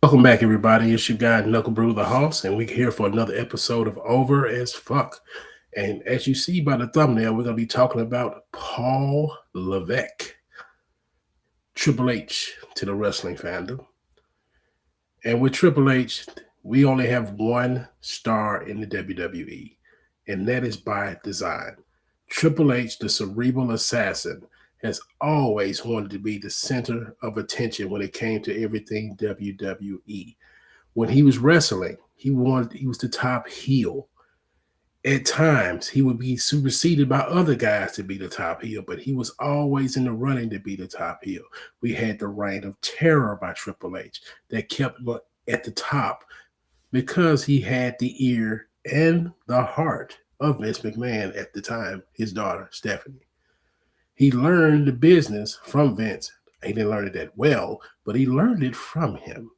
Welcome back, everybody. It's your guy Knuckle Brew the Hoss, and we're here for another episode of Over as Fuck. And as you see by the thumbnail, we're gonna be talking about Paul Levesque, Triple H to the wrestling fandom. And with Triple H, we only have one star in the WWE, and that is by design. Triple H, the cerebral assassin, has always wanted to be the center of attention when it came to everything WWE. When he was wrestling, he was the top heel. At times, he would be superseded by other guys to be the top heel, but he was always in the running to be the top heel. We had the Reign of Terror by Triple H that kept him at the top because he had the ear and the heart of Vince McMahon at the time, his daughter, Stephanie. He learned the business from Vince. He didn't learn it that well, but he learned it from him.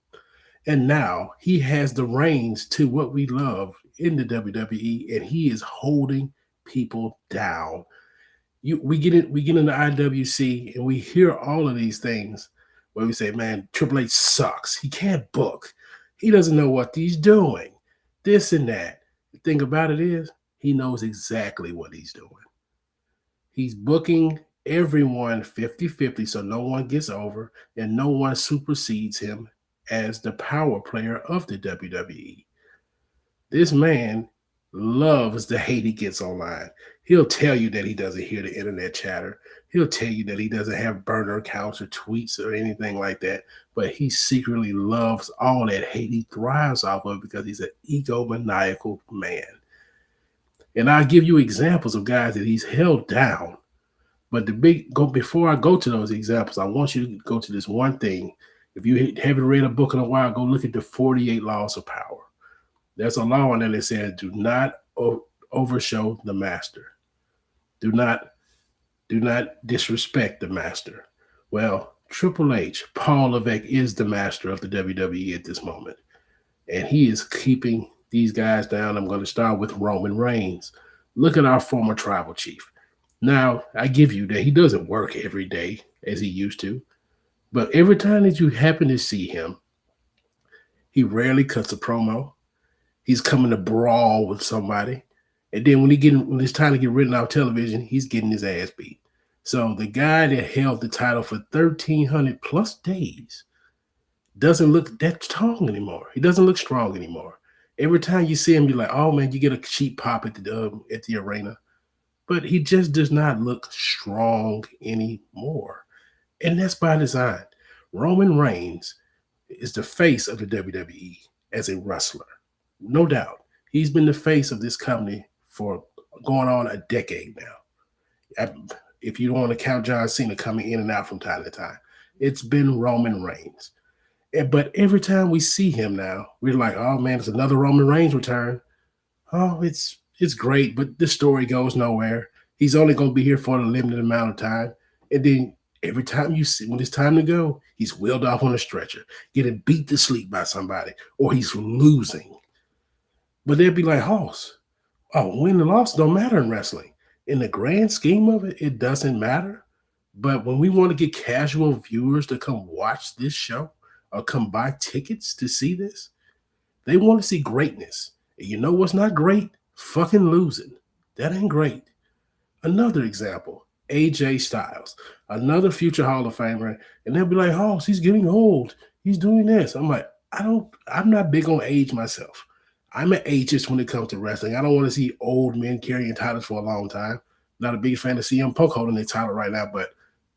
And now he has the reins to what we love in the WWE, and he is holding people down. We get in the IWC and we hear all of these things where we say, man, Triple H sucks. He can't book. He doesn't know what he's doing. This and that. The thing about it is, he knows exactly what he's doing. He's booking everyone 50-50 so no one gets over and no one supersedes him as the power player of the WWE. This man loves the hate he gets online. He'll tell you that he doesn't hear the internet chatter. He'll tell you that he doesn't have burner accounts or tweets or anything like that, but he secretly loves all that hate. He thrives off of it because he's an egomaniacal man. And I'll give you examples of guys that he's held down. But before I go to those examples, I want you to go to this one thing. If you haven't read a book in a while, go look at the 48 Laws of Power. There's a law in there that says, do not overshow the master. Do not disrespect the master. Well, Triple H, Paul Levesque, is the master of the WWE at this moment. And he is keeping these guys down. I'm going to start with Roman Reigns. Look at our former tribal chief. Now, I give you that he doesn't work every day as he used to. But every time that you happen to see him, he rarely cuts a promo. He's coming to brawl with somebody. And then when it's time to get written off television, he's getting his ass beat. So the guy that held the title for 1,300 plus days doesn't look that strong anymore. He doesn't look strong anymore. Every time you see him, you're like, oh man, you get a cheap pop at the arena. But he just does not look strong anymore. And that's by design. Roman Reigns is the face of the WWE as a wrestler. No doubt. He's been the face of this company for going on a decade now. If you don't want to count John Cena coming in and out from time to time, it's been Roman Reigns. But every time we see him now, we're like, oh man, it's another Roman Reigns return. Oh, it's great, but the story goes nowhere. He's only going to be here for a limited amount of time. And then every time you see, when it's time to go, he's wheeled off on a stretcher, getting beat to sleep by somebody, or he's losing. But they'll be like, Hoss, win and loss don't matter in wrestling. In the grand scheme of it, it doesn't matter. But when we want to get casual viewers to come watch this show or come buy tickets to see this, they want to see greatness. And you know what's not great? Fucking losing. That ain't great. Another example, AJ Styles, another future Hall of Famer, and they'll be like, Hoss, he's getting old. He's doing this. I'm like, I'm not big on age myself. I'm an ageist when it comes to wrestling. I don't want to see old men carrying titles for a long time. Not a big fan of CM Punk holding their title right now, but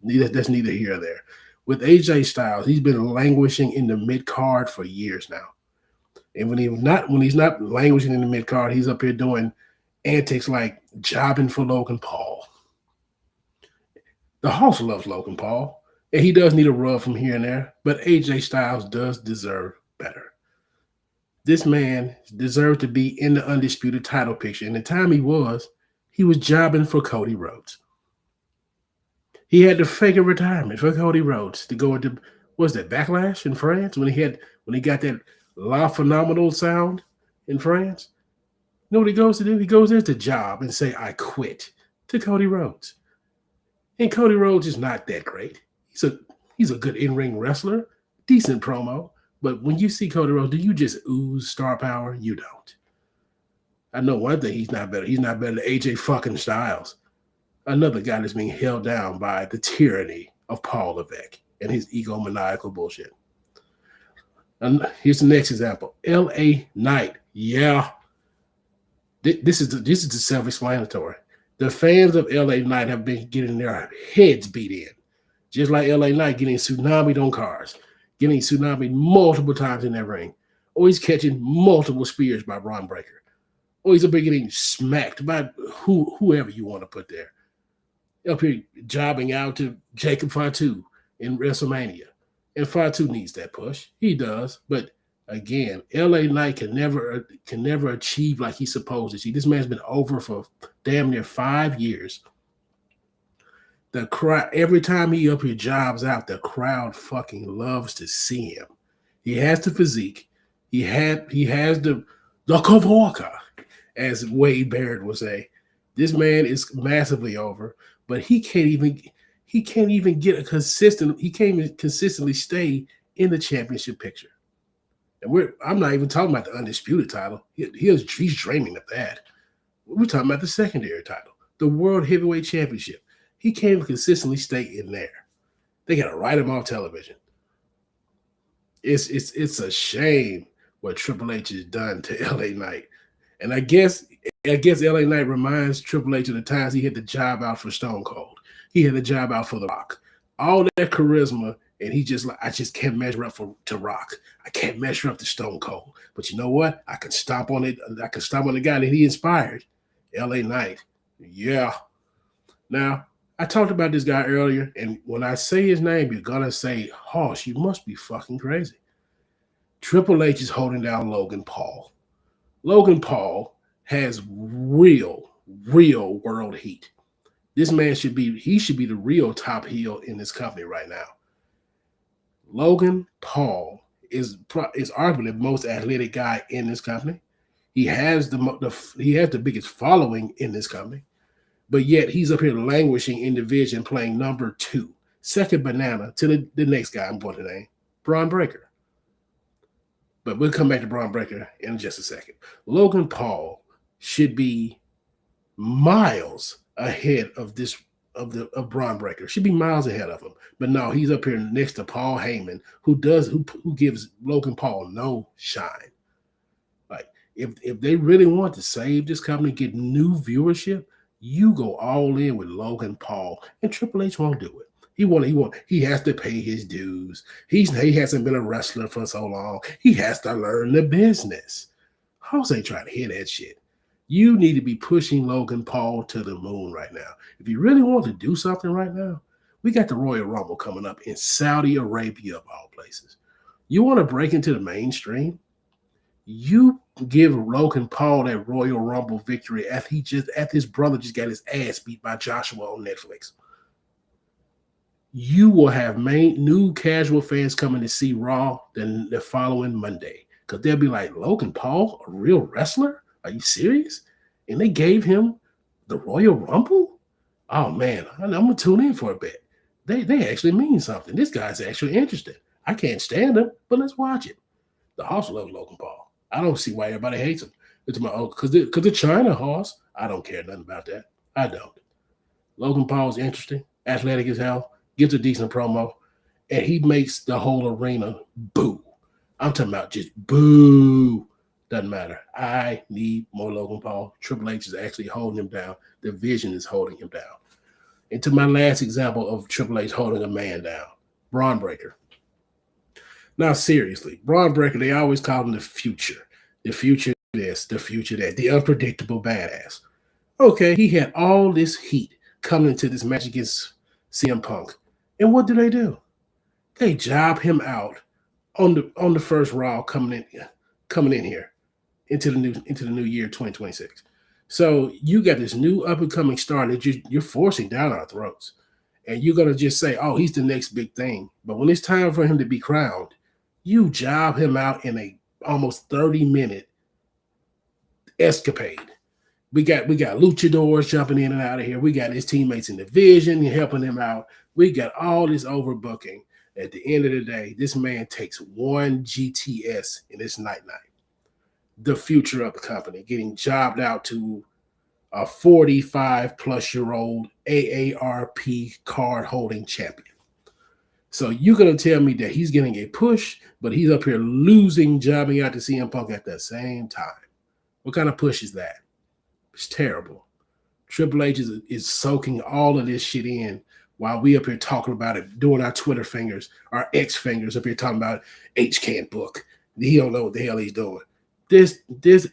that's neither here nor there. With AJ Styles, he's been languishing in the mid card for years now. And when he's not languishing in the mid card, he's up here doing antics like jobbing for Logan Paul. The House loves Logan Paul, and he does need a rub from here and there, but AJ Styles does deserve better. This man deserved to be in the undisputed title picture. And the time he was jobbing for Cody Rhodes. He had to fake a retirement for Cody Rhodes to go into, was that Backlash in France when he got that La Phenomenal sound in France? You know what he goes to do? He goes there to job and say, I quit to Cody Rhodes. And Cody Rhodes is not that great. He's a good in-ring wrestler, decent promo, But when you see Cody Rhodes, do you just ooze star power? You don't. I know one thing, he's not better. He's not better than AJ fucking Styles. Another guy that's being held down by the tyranny of Paul Levesque and his egomaniacal bullshit. And here's the next example. LA Knight. Yeah. This is the self-explanatory. The fans of LA Knight have been getting their heads beat in. Just like LA Knight getting tsunamied on cars, getting tsunamied multiple times in that ring. Or he's catching multiple spears by Braun Breaker. Or he's up here getting smacked by whoever you want to put there. Up here jobbing out to Jacob Fatu in WrestleMania. And Fatu needs that push. He does. But again, LA Knight can never achieve like he's supposed to. See, this man's been over for damn near 5 years. The crowd, every time he up here jobs out, the crowd fucking loves to see him. He has the physique. He has the Kavorka, as Wade Barrett would say. This man is massively over, but he can't even get a consistent. He can't even consistently stay in the championship picture. And I'm not even talking about the undisputed title. He's dreaming of that. We're talking about the secondary title, the World Heavyweight Championship. He can't even consistently stay in there. They got to write him off television. It's a shame what Triple H has done to LA Knight. And I guess LA Knight reminds Triple H of the times he had the job out for Stone Cold. He had the job out for The Rock. All that charisma, and he just like, I just can't measure up to Rock. I can't measure up to Stone Cold. But you know what? I can stomp on it. I can stomp on the guy that he inspired, LA Knight. Yeah. Now, I talked about this guy earlier, and when I say his name, you're going to say, Hoss, you must be fucking crazy. Triple H is holding down Logan Paul. Logan Paul has real world heat. This man should be the real top heel in this company right now. Logan Paul is arguably the most athletic guy in this company. He has the biggest following in this company. But yet he's up here languishing in division playing number 2, second banana to the next guy I'm going to name, Braun Breaker. But we'll come back to Braun Breaker in just a second. Logan Paul should be miles ahead of Braun Breaker. Should be miles ahead of him. But no, he's up here next to Paul Heyman, who gives Logan Paul no shine. Like if they really want to save this company, get new viewership, you go all in with Logan Paul, and Triple H won't do it. He has to pay his dues. He hasn't been a wrestler for so long. He has to learn the business. Hoss ain't trying to hear that shit. You need to be pushing Logan Paul to the moon right now. If you really want to do something right now, we got the Royal Rumble coming up in Saudi Arabia, of all places. You want to break into the mainstream? You give Logan Paul that Royal Rumble victory after his brother just got his ass beat by Joshua on Netflix. You will have new casual fans coming to see Raw the following Monday. Because they'll be like, Logan Paul, a real wrestler? Are you serious? And they gave him the Royal Rumble? Oh, man, I'm going to tune in for a bit. They actually mean something. This guy's actually interesting. I can't stand him, but let's watch it. The Hoss loves Logan Paul. I don't see why everybody hates him. It's because the China Hoss. I don't care nothing about that. I don't. Logan Paul's interesting, athletic as hell, gives a decent promo, and he makes the whole arena boo. I'm talking about just boo. Doesn't matter. I need more Logan Paul. Triple H is actually holding him down. The vision is holding him down. And to my last example of Triple H holding a man down, Braun Breaker. Now, seriously, Braun Breaker, they always call him the future. The future this, the future that, the unpredictable badass. Okay, he had all this heat coming into this match against CM Punk. And what do? They job him out on the first Raw coming in here into the new year 2026. So you got this new up-and-coming star that you're forcing down our throats. And you're going to just say, oh, he's the next big thing. But when it's time for him to be crowned, you job him out in a almost 30-minute escapade. We got luchadors jumping in and out of here. We got his teammates in the division helping him out. We got all this overbooking. At the end of the day, this man takes one GTS and it's night night. The future of the company, getting jobbed out to a 45-plus-year-old AARP card holding champion. So you're going to tell me that he's getting a push, but he's up here losing, jobbing out to CM Punk at the same time. What kind of push is that? It's terrible. Triple H is soaking all of this shit in while we up here talking about it, doing our Twitter fingers, our X fingers up here talking about H can't book. He don't know what the hell he's doing. This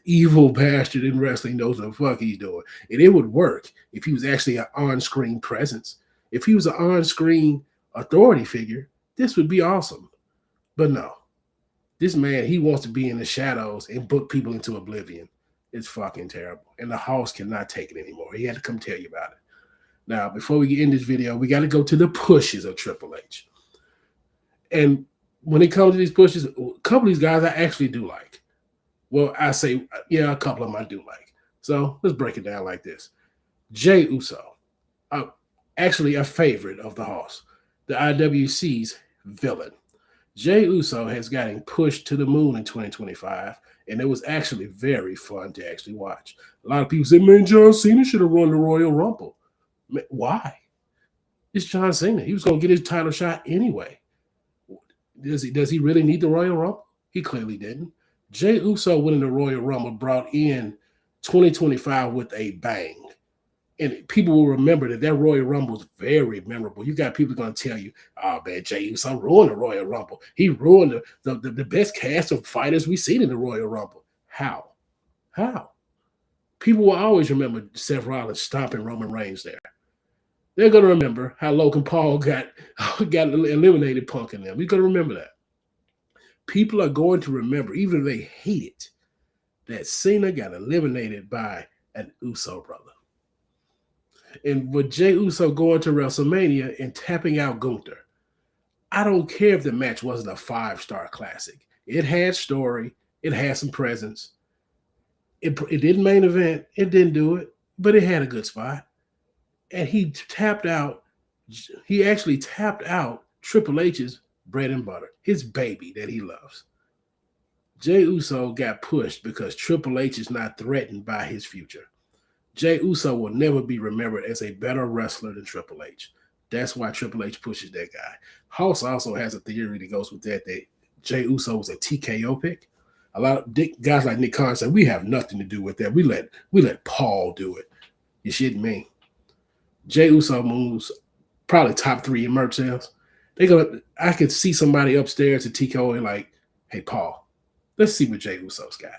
evil bastard in wrestling knows what the fuck he's doing. And it would work if he was actually an on-screen presence. If he was an on-screen authority figure, this would be awesome. But no. This man, he wants to be in the shadows and book people into oblivion. It's fucking terrible. And the house cannot take it anymore. He had to come tell you about it. Now, before we get in this video, we got to go to the pushes of Triple H. And when it comes to these pushes, a couple of these guys I actually do like. Well, I say, yeah, a couple of them I do like. So let's break it down like this. Jey Uso, actually a favorite of the house, the IWC's villain. Jey Uso has gotten pushed to the moon in 2025, and it was actually very fun to actually watch. A lot of people say, man, John Cena should have won the Royal Rumble. Man, why? It's John Cena. He was going to get his title shot anyway. Does he really need the Royal Rumble? He clearly didn't. Jey Uso winning the Royal Rumble brought in 2025 with a bang. And people will remember that Royal Rumble was very memorable. You got people going to tell you, oh, man, Jey Uso ruined the Royal Rumble. He ruined the best cast of fighters we've seen in the Royal Rumble. How? People will always remember Seth Rollins stomping Roman Reigns there. They're going to remember how Logan Paul got eliminated Punk in them. We're going to remember that. People are going to remember, even if they hate it, that Cena got eliminated by an Uso brother. And with Jey Uso going to WrestleMania and tapping out Gunther, I don't care if the match wasn't a 5-star classic. It had story. It had some presence. It didn't main event. It didn't do it, but it had a good spot. And he actually tapped out Triple H's bread and butter, his baby that he loves. Jey Uso got pushed because Triple H is not threatened by his future. Jey Uso will never be remembered as a better wrestler than Triple H. That's why Triple H pushes that guy. House also has a theory that goes with that Jey Uso was a TKO pick. A lot of guys like Nick Khan said, we have nothing to do with that. We let Paul do it. You shitting me? Jey Uso moves probably top 3 in merch sales. I could see somebody upstairs at TKO and like, hey, Paul, let's see what Jey Uso's got.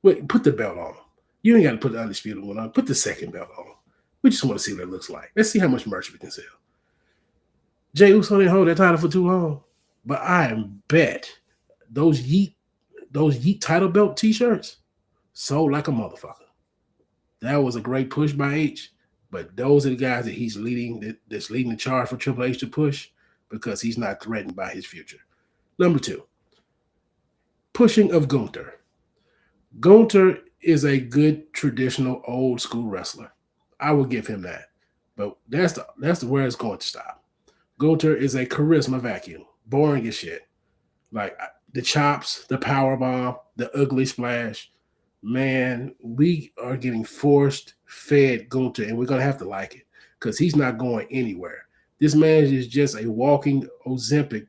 Wait, put the belt on him. You ain't got to put the undisputed one on. Put the second belt on him. We just want to see what it looks like. Let's see how much merch we can sell. Jey Uso didn't hold that title for too long, but I bet those Yeet title belt t-shirts sold like a motherfucker. That was a great push by H, but those are the guys that he's leading, that's leading the charge for Triple H to push because he's not threatened by his future. Number 2, pushing of Gunther. Gunther is a good traditional old school wrestler. I will give him that. But that's where it's going to stop. Gunther is a charisma vacuum. Boring as shit. Like the chops, the power bomb, the ugly splash. Man, we are getting forced fed Gunther, and we're going to have to like it because he's not going anywhere. This man is just a walking Ozempic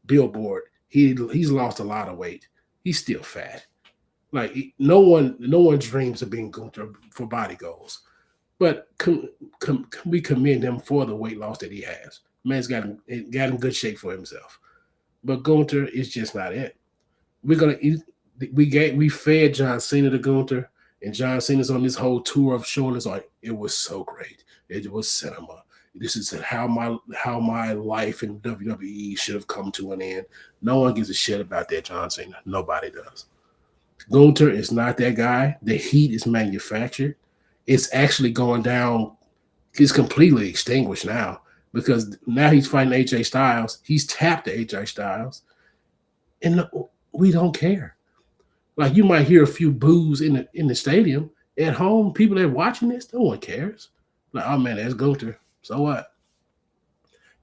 billboard. He's lost a lot of weight. He's still fat. Like no one dreams of being Gunther for body goals, but we commend him for the weight loss that he has. Man's got in good shape for himself, but Gunther is just not it. We fed John Cena to Gunther, and John Cena's on this whole tour of showing us like it was so great. It was cinema. This is how my life in WWE should have come to an end. No one gives a shit about that John Cena. Nobody does. Gunther is not that guy. The heat is manufactured. It's actually going down. It's completely extinguished now because now he's fighting AJ Styles. He's tapped to AJ Styles, and we don't care. Like you might hear a few boos in the stadium. At home, people that are watching this, no one cares. Like, oh man, that's Gunther. So what?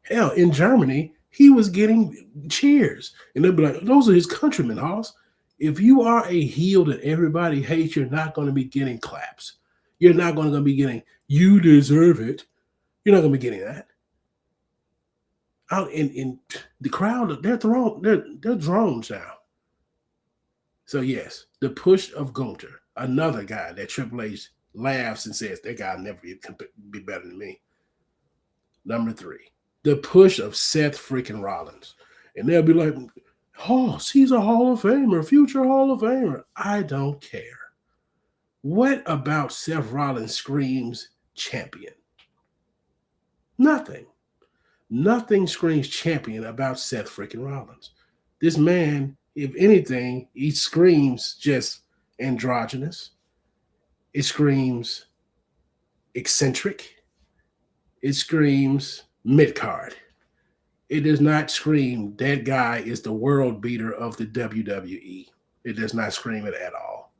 Hell, in Germany, he was getting cheers. And they'll be like, those are his countrymen, Hoss. If you are a heel that everybody hates, you're not going to be getting claps. You're not going to be getting, you deserve it. You're not going to be getting that. Out in the crowd, they're drones now. So yes, the push of Gunther, another guy that Triple H laughs and says that guy will never be better than me. Number 3, the push of Seth freaking Rollins, and they'll be like, "Oh, he's a Hall of Famer, future Hall of Famer." I don't care. What about Seth Rollins screams champion? Nothing. Nothing screams champion about Seth freaking Rollins. This man, if anything, he screams just androgynous. It screams eccentric. It screams mid-card. It does not scream that guy is the world beater of the WWE. It does not scream it at all.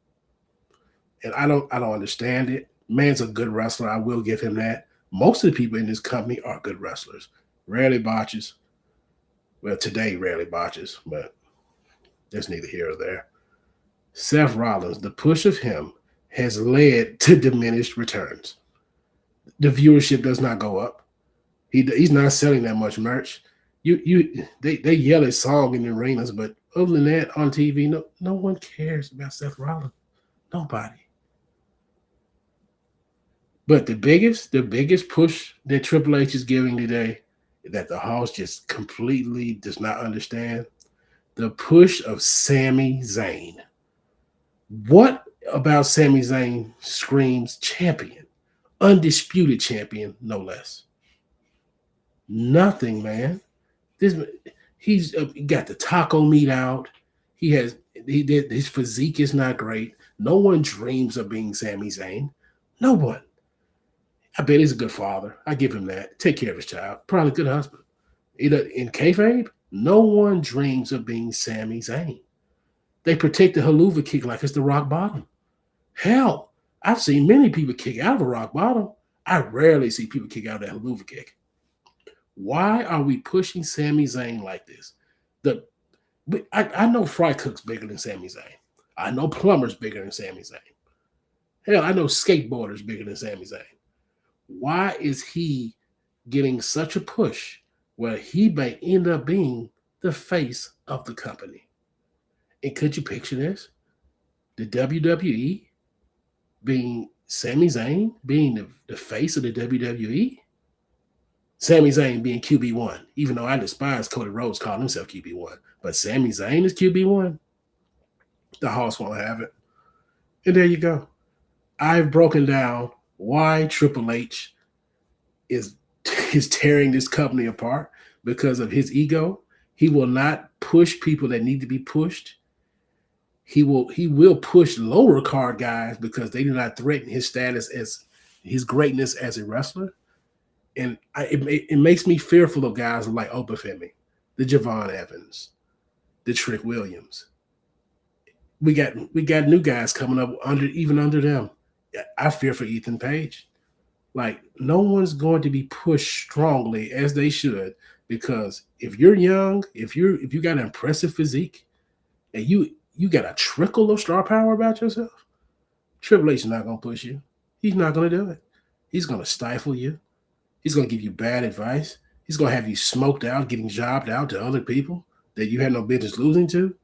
And I don't understand it. Man's a good wrestler. I will give him that. Most of the people in this company are good wrestlers. Rarely botches. Well, today rarely botches, but that's neither here or there. Seth Rollins, the push of him has led to diminished returns. The viewership does not go up. He's not selling that much merch. They yell his song in the arenas, but other than that, on TV, no one cares about Seth Rollins. Nobody. But the biggest push that Triple H is giving today, that the House just completely does not understand, the push of Sami Zayn. What about Sami Zayn screams champion? Undisputed champion, no less. Nothing, man. He's got the taco meat out. His physique is not great. No one dreams of being Sami Zayn. No one. I bet he's a good father. I give him that. Take care of his child. Probably a good husband. In kayfabe, no one dreams of being Sami Zayn. They protect the haluva kick like it's the rock bottom. Hell, I've seen many people kick out of a rock bottom. I rarely see people kick out of that haluva kick. Why are we pushing Sami Zayn like this? I know fry cook's bigger than Sami Zayn. I know plumber's bigger than Sami Zayn. Hell, I know skateboarders bigger than Sami Zayn. Why is he getting such a push where he may end up being the face of the company? And could you picture this? The WWE being Sami Zayn being the face of the WWE? Sami Zayn being QB1, even though I despise Cody Rhodes calling himself QB1. But Sami Zayn is QB1. The House won't have it. And there you go. I've broken down why Triple H is tearing this company apart because of his ego. He will not push people that need to be pushed. He will push lower card guys because they do not threaten his status as his greatness as a wrestler. And it makes me fearful of guys like Obafemi, the Javon Evans, the Trick Williams. We got new guys coming up under them. I fear for Ethan Page. Like, no one's going to be pushed strongly as they should, because if you're young, if you got an impressive physique, and you got a trickle of star power about yourself, Triple H is not going to push you. He's not going to do it. He's going to stifle you. He's going to give you bad advice. He's going to have you smoked out, getting jobbed out to other people that you had no business losing to,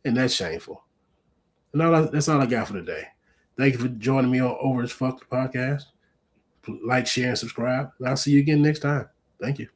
and that's shameful. And that's all I got for today. Thank you for joining me on Over As Fuck podcast. Like, share, and subscribe. And I'll see you again next time. Thank you.